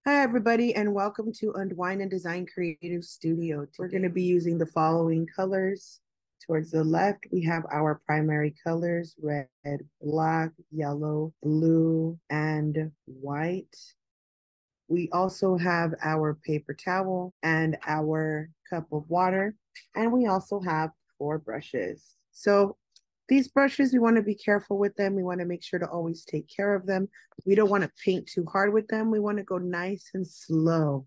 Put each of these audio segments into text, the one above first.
Hi, everybody, and welcome to Unwind Design Creative Studio. We're going to be using the following colors. Towards the left, we have our primary colors, red, black, yellow, blue, and white. We also have our paper towel and our cup of water, and we also have 4 brushes. So these brushes, we want to be careful with them. We want to make sure to always take care of them. We don't want to paint too hard with them. We want to go nice and slow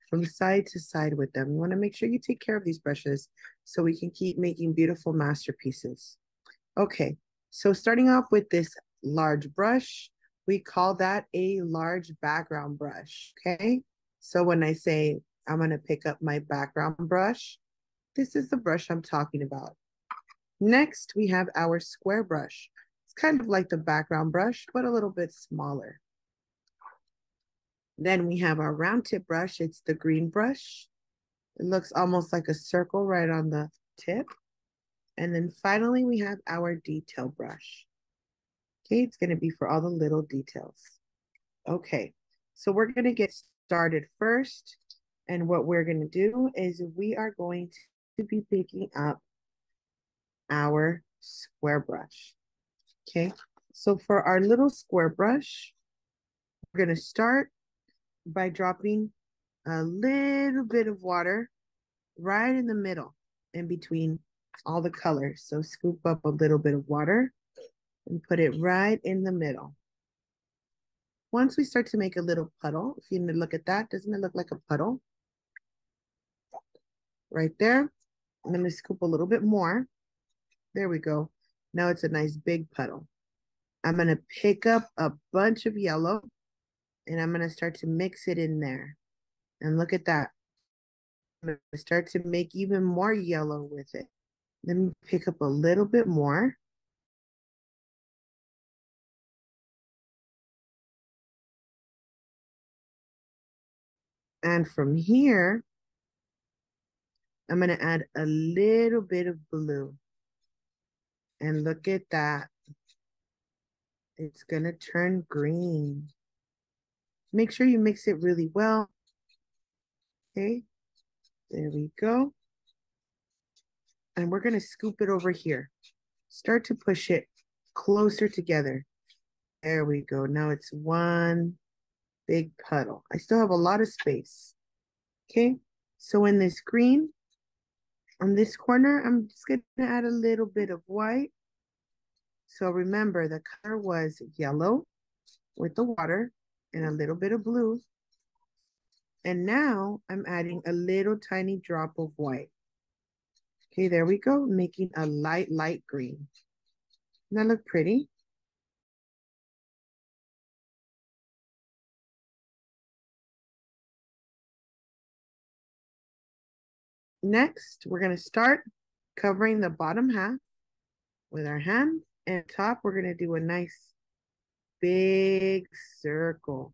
from side to side with them. You want to make sure you take care of these brushes so we can keep making beautiful masterpieces. Okay, so starting off with this large brush, we call that a large background brush, okay? So when I say I'm gonna pick up my background brush, this is the brush I'm talking about. Next, we have our square brush. It's kind of like the background brush, but a little bit smaller. Then we have our round tip brush. It's the green brush. It looks almost like a circle right on the tip. And then finally, we have our detail brush. Okay, it's going to be for all the little details. Okay, so we're going to get started first. And what we're going to do is we are going to be picking up our square brush. Okay, so for our little square brush, we're going to start by dropping a little bit of water right in the middle in between all the colors. So scoop up a little bit of water and put it right in the middle. Once we start to make a little puddle, if you look at that, doesn't it look like a puddle? Right there. I'm going to scoop a little bit more. There we go. Now it's a nice big puddle. I'm going to pick up a bunch of yellow and I'm going to start to mix it in there. And look at that. I'm going to start to make even more yellow with it. Then pick up a little bit more. And from here, I'm going to add a little bit of blue. And look at that. It's going to turn green. Make sure you mix it really well. Okay, there we go. And we're going to scoop it over here. Start to push it closer together. There we go. Now it's one big puddle. I still have a lot of space. Okay, so in this green, on this corner, I'm just going to add a little bit of white. So remember, the color was yellow with the water and a little bit of blue. And now I'm adding a little tiny drop of white. Okay, there we go, making a light green. Doesn't that look pretty? Next, we're going to start covering the bottom half with our hand. And top, we're going to do a nice big circle.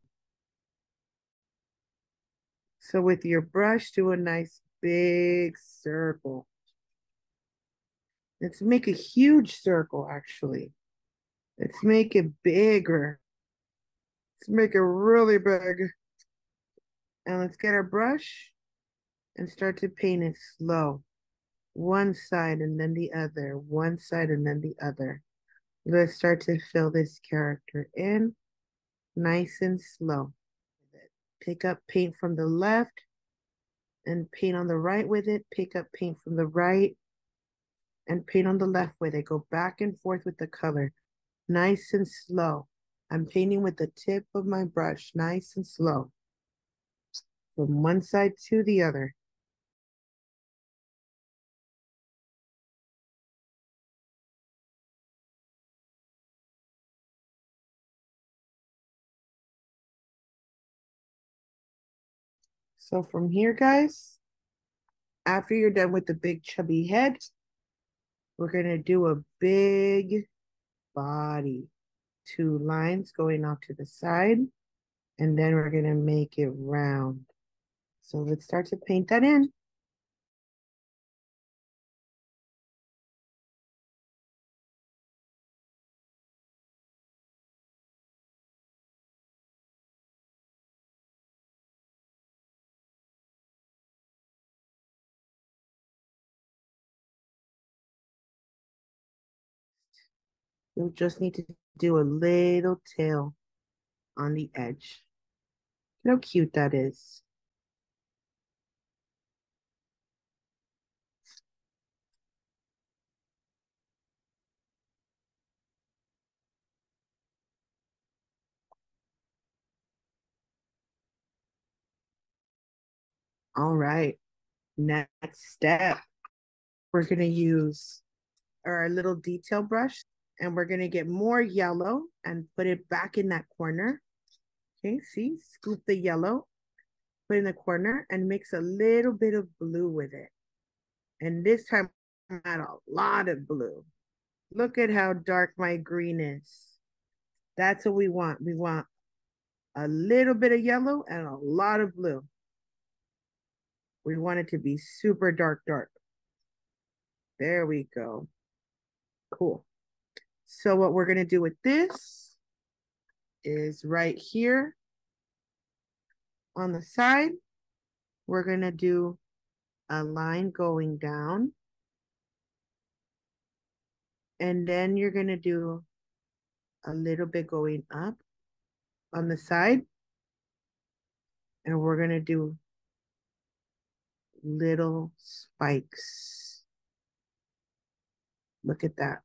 So with your brush, do a nice big circle. Let's make a huge circle, actually. Let's make it bigger. Let's make it really big. And let's get our brush and start to paint it slow. One side and then the other, one side and then the other. Let's start to fill this character in nice and slow. Pick up paint from the left and paint on the right with it. Pick up paint from the right and paint on the left with it. Go back and forth with the color, nice and slow. I'm painting with the tip of my brush, nice and slow, from one side to the other. So from here, guys, after you're done with the big chubby head, we're gonna do a big body. 2 lines going off to the side, and then we're gonna make it round. So let's start to paint that in. You'll just need to do a little tail on the edge. Look how cute that is. All right, next step. We're gonna use our little detail brush and we're gonna get more yellow and put it back in that corner. Okay, see, scoop the yellow, put in the corner and mix a little bit of blue with it. And this time I add a lot of blue. Look at how dark my green is. That's what we want. We want a little bit of yellow and a lot of blue. We want it to be super dark, dark. There we go. Cool. So what we're gonna do with this is right here on the side, we're gonna do a line going down. And then you're gonna do a little bit going up on the side. And we're gonna do little spikes. Look at that.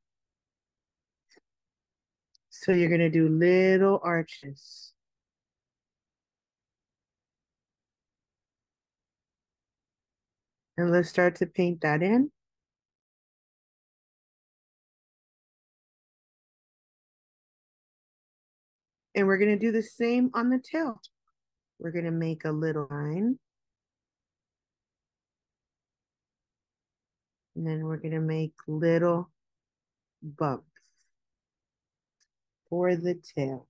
So you're gonna do little arches. And let's start to paint that in. And we're gonna do the same on the tail. We're gonna make a little line. And then we're gonna make little bumps for the tail.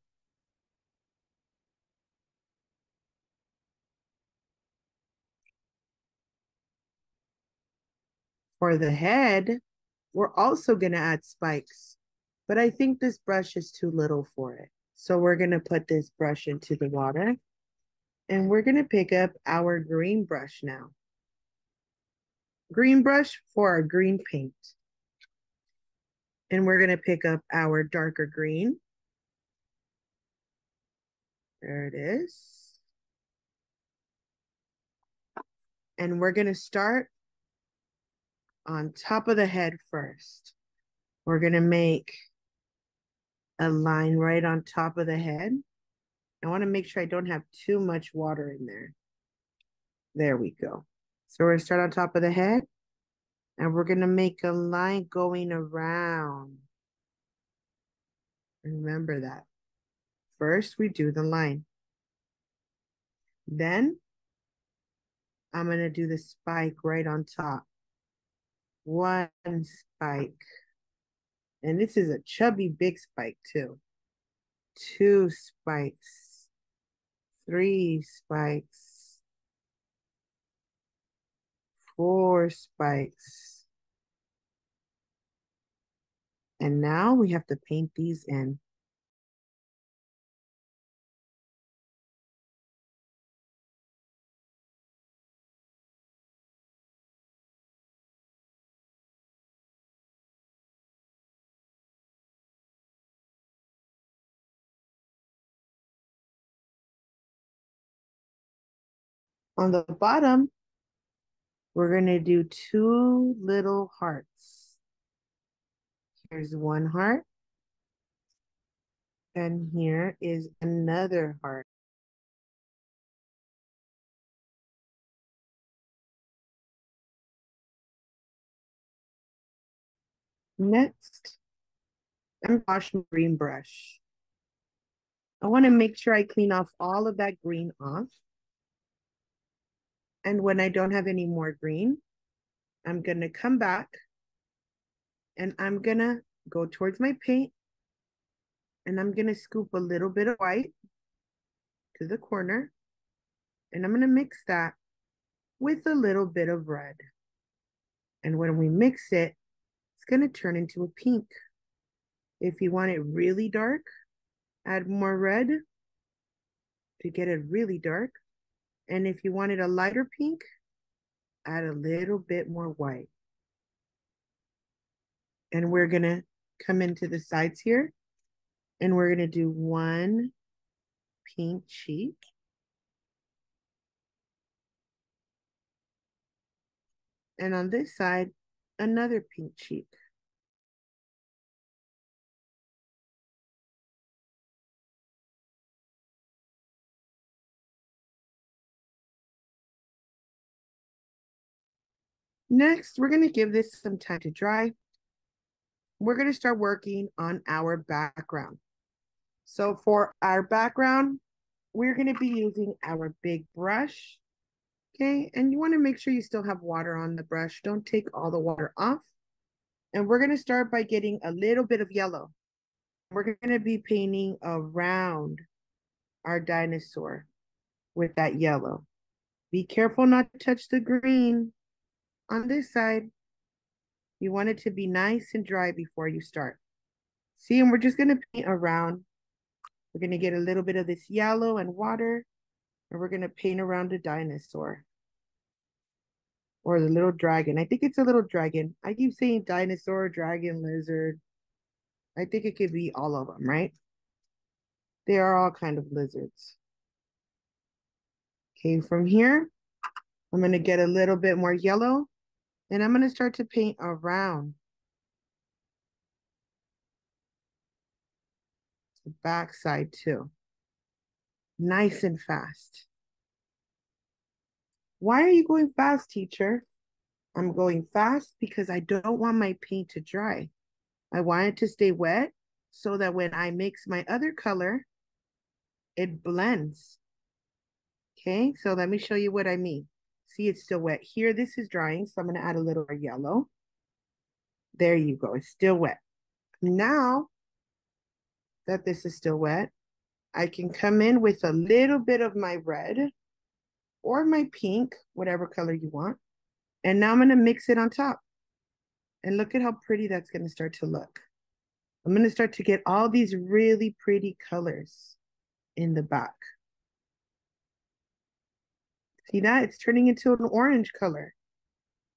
For the head, we're also gonna add spikes, but I think this brush is too little for it. So we're gonna put this brush into the water and we're gonna pick up our green brush now. Green brush for our green paint. And we're gonna pick up our darker green. There it is. And we're gonna start on top of the head first. We're gonna make a line right on top of the head. I wanna make sure I don't have too much water in there. There we go. So we're gonna start on top of the head and we're gonna make a line going around. Remember that. First, we do the line. Then, I'm gonna do the spike right on top. One spike. And this is a chubby big spike too. Two spikes. Three spikes. Four spikes. And now we have to paint these in. On the bottom, we're gonna do two little hearts. Here's one heart. And here is another heart. Next, I'm washing green brush. I want to make sure I clean off all of that green off. And when I don't have any more green, I'm going to come back and I'm going to go towards my paint and I'm going to scoop a little bit of white to the corner and I'm going to mix that with a little bit of red. And when we mix it, it's going to turn into a pink. If you want it really dark, add more red to get it really dark. And if you wanted a lighter pink, add a little bit more white. And we're gonna come into the sides here, and we're gonna do one pink cheek. And on this side, another pink cheek. Next, we're gonna give this some time to dry. We're gonna start working on our background. So for our background, we're gonna be using our big brush, okay? And you wanna make sure you still have water on the brush. Don't take all the water off. And we're gonna start by getting a little bit of yellow. We're gonna be painting around our dinosaur with that yellow. Be careful not to touch the green on this side. You want it to be nice and dry before you start. See, and we're just gonna paint around. We're gonna get a little bit of this yellow and water, and we're gonna paint around the dinosaur. Or the little dragon. I think it's a little dragon. I keep saying dinosaur, dragon, lizard. I think it could be all of them, right? They are all kind of lizards. Okay, from here, I'm gonna get a little bit more yellow, and I'm gonna start to paint around the back side too. Nice and fast. Why are you going fast, teacher? I'm going fast because I don't want my paint to dry. I want it to stay wet so that when I mix my other color, it blends. Okay, so let me show you what I mean. See, it's still wet. Here, this is drying, so I'm gonna add a little more yellow. There you go, it's still wet. Now that this is still wet, I can come in with a little bit of my red or my pink, whatever color you want. And now I'm gonna mix it on top. And look at how pretty that's gonna start to look. I'm gonna start to get all these really pretty colors in the back. See that? It's turning into an orange color.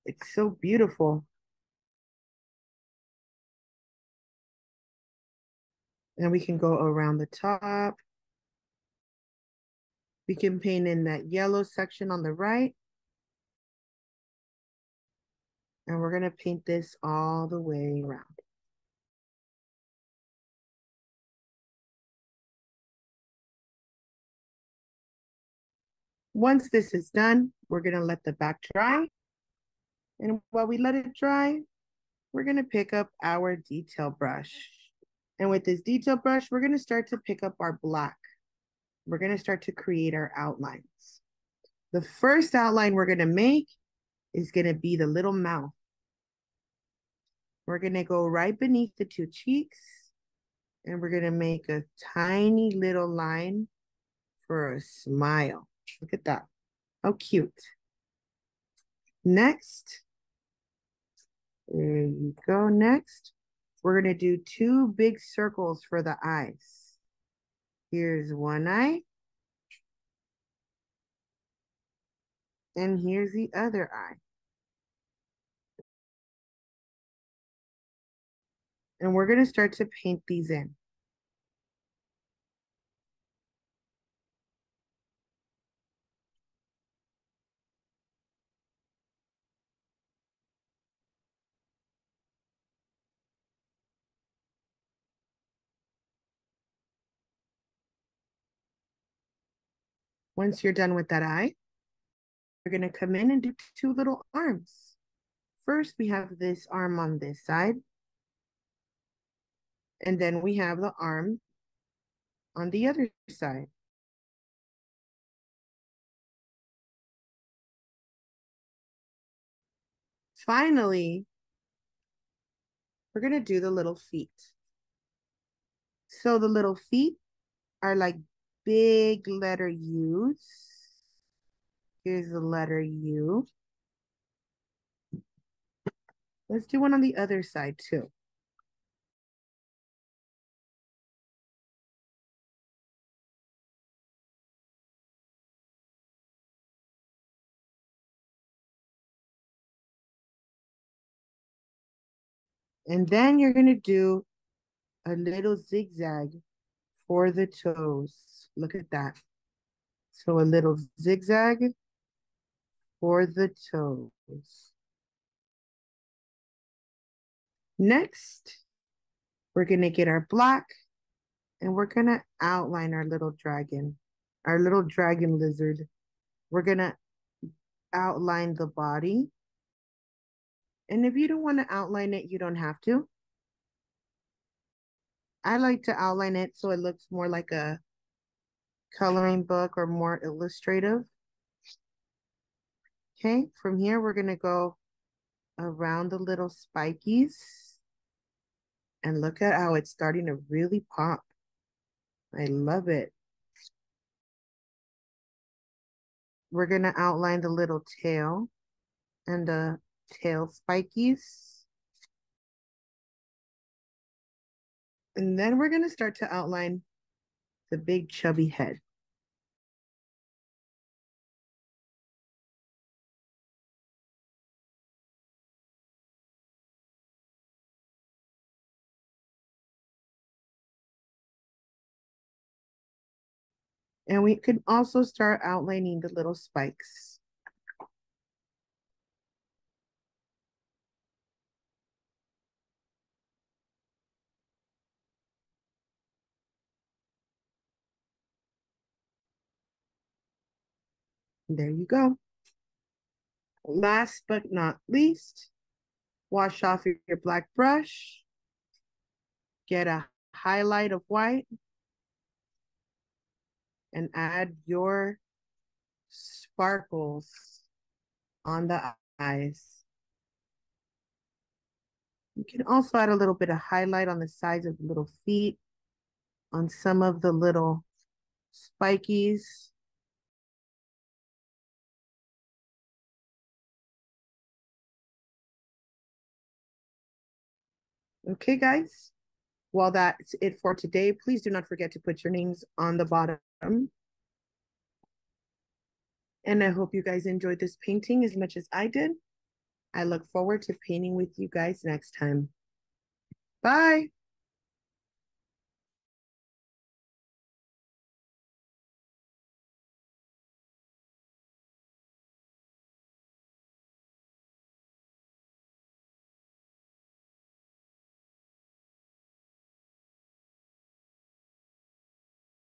It's so beautiful. And we can go around the top. We can paint in that yellow section on the right. And we're gonna paint this all the way around. Once this is done, we're gonna let the back dry. And while we let it dry, we're gonna pick up our detail brush. And with this detail brush, we're gonna start to pick up our black. We're gonna start to create our outlines. The first outline we're gonna make is gonna be the little mouth. We're gonna go right beneath the two cheeks, and we're gonna make a tiny little line for a smile. Look at that, how cute. Next, there you go. Next, we're gonna do two big circles for the eyes. Here's one eye. And here's the other eye. And we're gonna start to paint these in. Once you're done with that eye, we're gonna come in and do two little arms. First, we have this arm on this side. And then we have the arm on the other side. Finally, we're gonna do the little feet. So the little feet are like big letter U's. Here's the letter U. Let's do one on the other side too. And then you're gonna do a little zigzag for the toes. Look at that. So a little zigzag for the toes. Next, we're going to get our black and we're going to outline our little dragon lizard. We're going to outline the body. And if you don't want to outline it, you don't have to. I like to outline it so it looks more like a coloring book or more illustrative. Okay, from here, we're going to go around the little spikies. And look at how it's starting to really pop. I love it. We're going to outline the little tail and the tail spikies. And then we're going to start to outline the big chubby head. And we could also start outlining the little spikes. There you go. Last but not least, wash off your black brush, get a highlight of white, and add your sparkles on the eyes. You can also add a little bit of highlight on the sides of the little feet, on some of the little spikies. Okay, guys. Well, that's it for today. Please do not forget to put your names on the bottom. And I hope you guys enjoyed this painting as much as I did. I look forward to painting with you guys next time. Bye.